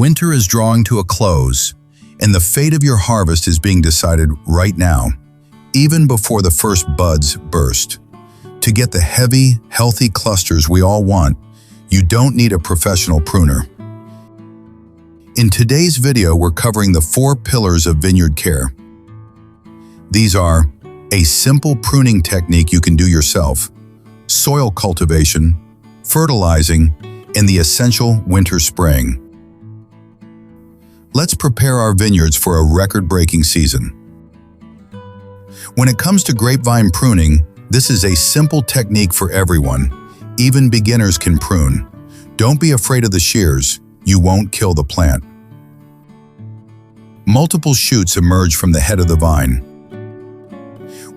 Winter is drawing to a close, and the fate of your harvest is being decided right now, even before the first buds burst. To get the heavy, healthy clusters we all want, you don't need a professional pruner. In today's video, we're covering the 4 pillars of vineyard care. These are a simple pruning technique you can do yourself, soil cultivation, fertilizing, and the essential winter spraying. Let's prepare our vineyards for a record-breaking season. When it comes to grapevine pruning, this is a simple technique for everyone. Even beginners can prune. Don't be afraid of the shears. You won't kill the plant. Multiple shoots emerge from the head of the vine.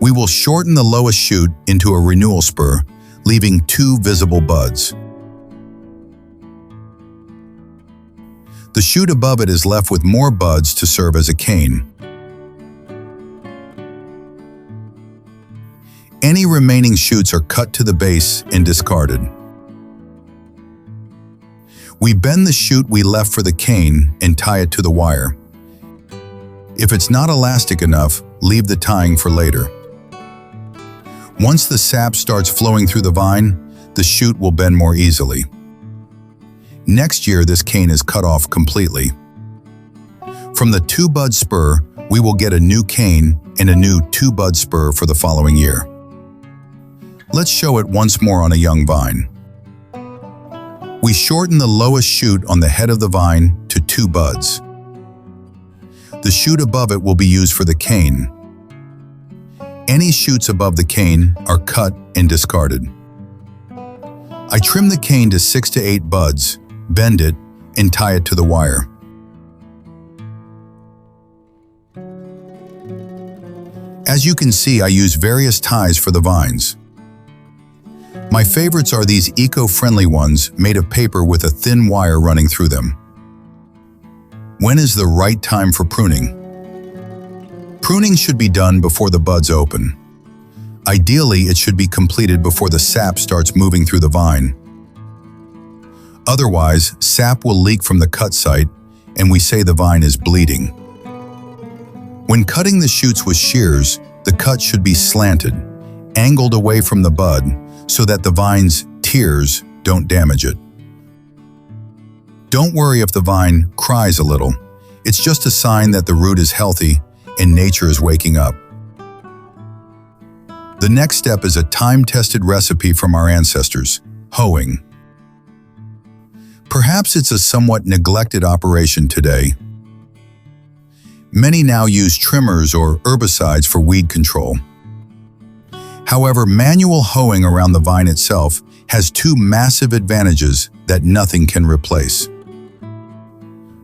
We will shorten the lowest shoot into a renewal spur, leaving 2 visible buds. The shoot above it is left with more buds to serve as a cane. Any remaining shoots are cut to the base and discarded. We bend the shoot we left for the cane and tie it to the wire. If it's not elastic enough, leave the tying for later. Once the sap starts flowing through the vine, the shoot will bend more easily. Next year, this cane is cut off completely. From the 2-bud spur, we will get a new cane and a new 2-bud spur for the following year. Let's show it once more on a young vine. We shorten the lowest shoot on the head of the vine to 2 buds. The shoot above it will be used for the cane. Any shoots above the cane are cut and discarded. I trim the cane to 6 to 8 buds, bend it, and tie it to the wire. As you can see, I use various ties for the vines. My favorites are these eco-friendly ones made of paper with a thin wire running through them. When is the right time for pruning? Pruning should be done before the buds open. Ideally, it should be completed before the sap starts moving through the vine. Otherwise, sap will leak from the cut site, and we say the vine is bleeding. When cutting the shoots with shears, the cut should be slanted, angled away from the bud, so that the vine's tears don't damage it. Don't worry if the vine cries a little. It's just a sign that the root is healthy and nature is waking up. The next step is a time-tested recipe from our ancestors, hoeing. Perhaps it's a somewhat neglected operation today. Many now use trimmers or herbicides for weed control. However, manual hoeing around the vine itself has 2 massive advantages that nothing can replace.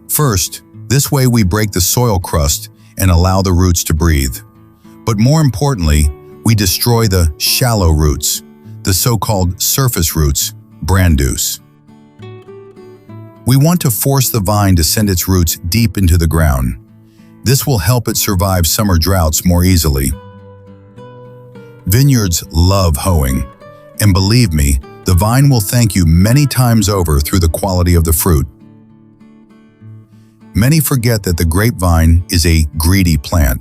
First, this way we break the soil crust and allow the roots to breathe. But more importantly, we destroy the shallow roots, the so-called surface roots, brandues. We want to force the vine to send its roots deep into the ground. This will help it survive summer droughts more easily. Vineyards love hoeing, and believe me, the vine will thank you many times over through the quality of the fruit. Many forget that the grapevine is a greedy plant,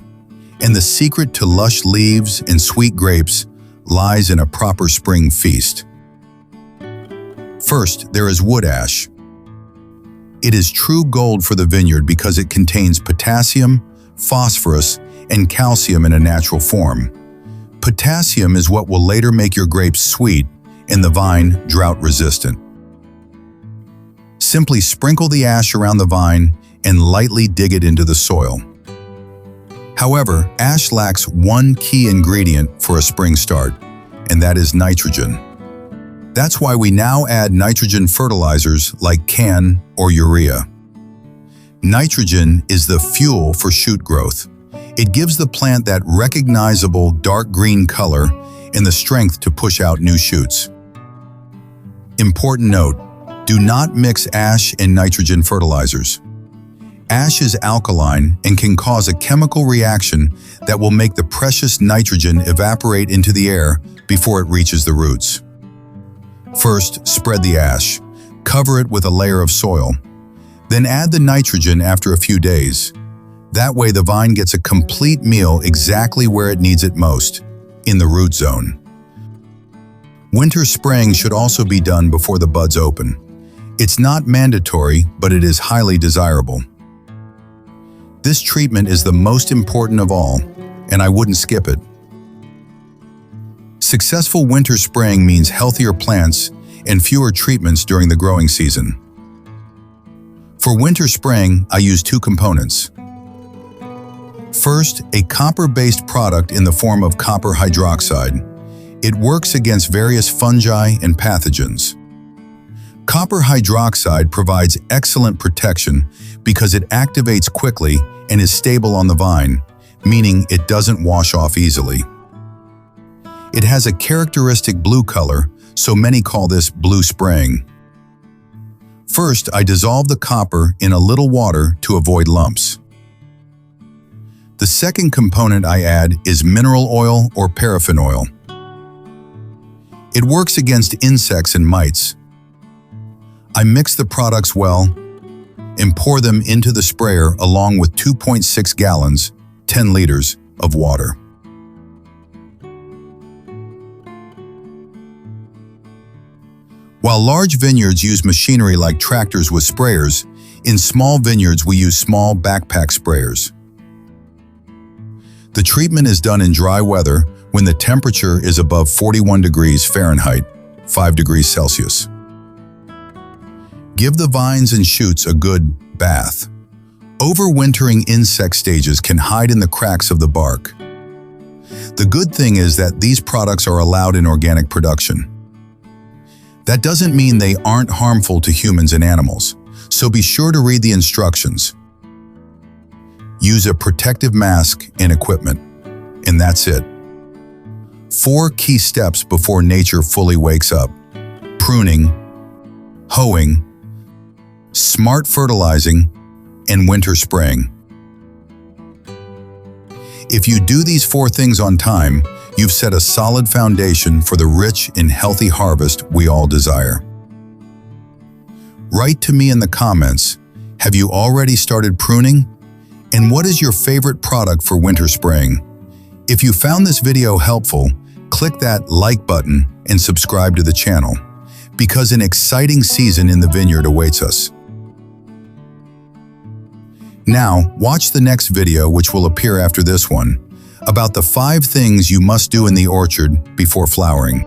and the secret to lush leaves and sweet grapes lies in a proper spring feast. First, there is wood ash. It is true gold for the vineyard because it contains potassium, phosphorus, and calcium in a natural form. Potassium is what will later make your grapes sweet and the vine drought-resistant. Simply sprinkle the ash around the vine and lightly dig it into the soil. However, ash lacks one key ingredient for a spring start, and that is nitrogen. That's why we now add nitrogen fertilizers like CAN or urea. Nitrogen is the fuel for shoot growth. It gives the plant that recognizable dark green color and the strength to push out new shoots. Important note, do not mix ash and nitrogen fertilizers. Ash is alkaline and can cause a chemical reaction that will make the precious nitrogen evaporate into the air before it reaches the roots. First, spread the ash. Cover it with a layer of soil. Then add the nitrogen after a few days. That way the vine gets a complete meal exactly where it needs it most, in the root zone. Winter spraying should also be done before the buds open. It's not mandatory, but it is highly desirable. This treatment is the most important of all, and I wouldn't skip it. Successful winter spraying means healthier plants and fewer treatments during the growing season. For winter spraying, I use two components. First, a copper-based product in the form of copper hydroxide. It works against various fungi and pathogens. Copper hydroxide provides excellent protection because it activates quickly and is stable on the vine, meaning it doesn't wash off easily. It has a characteristic blue color, so many call this blue spraying. First, I dissolve the copper in a little water to avoid lumps. The second component I add is mineral oil or paraffin oil. It works against insects and mites. I mix the products well and pour them into the sprayer along with 2.6 gallons, 10 liters, of water. While large vineyards use machinery like tractors with sprayers, in small vineyards we use small backpack sprayers. The treatment is done in dry weather when the temperature is above 41 degrees Fahrenheit, 5 degrees Celsius. Give the vines and shoots a good bath. Overwintering insect stages can hide in the cracks of the bark. The good thing is that these products are allowed in organic production. That doesn't mean they aren't harmful to humans and animals, so be sure to read the instructions. Use a protective mask and equipment, and that's it. 4 key steps before nature fully wakes up: pruning, hoeing, smart fertilizing, and winter spraying. If you do these 4 things on time, you've set a solid foundation for the rich and healthy harvest we all desire. Write to me in the comments, have you already started pruning? And what is your favorite product for winter spraying? If you found this video helpful, click that like button and subscribe to the channel, because an exciting season in the vineyard awaits us. Now, watch the next video, which will appear after this one, about the 5 things you must do in the orchard before flowering.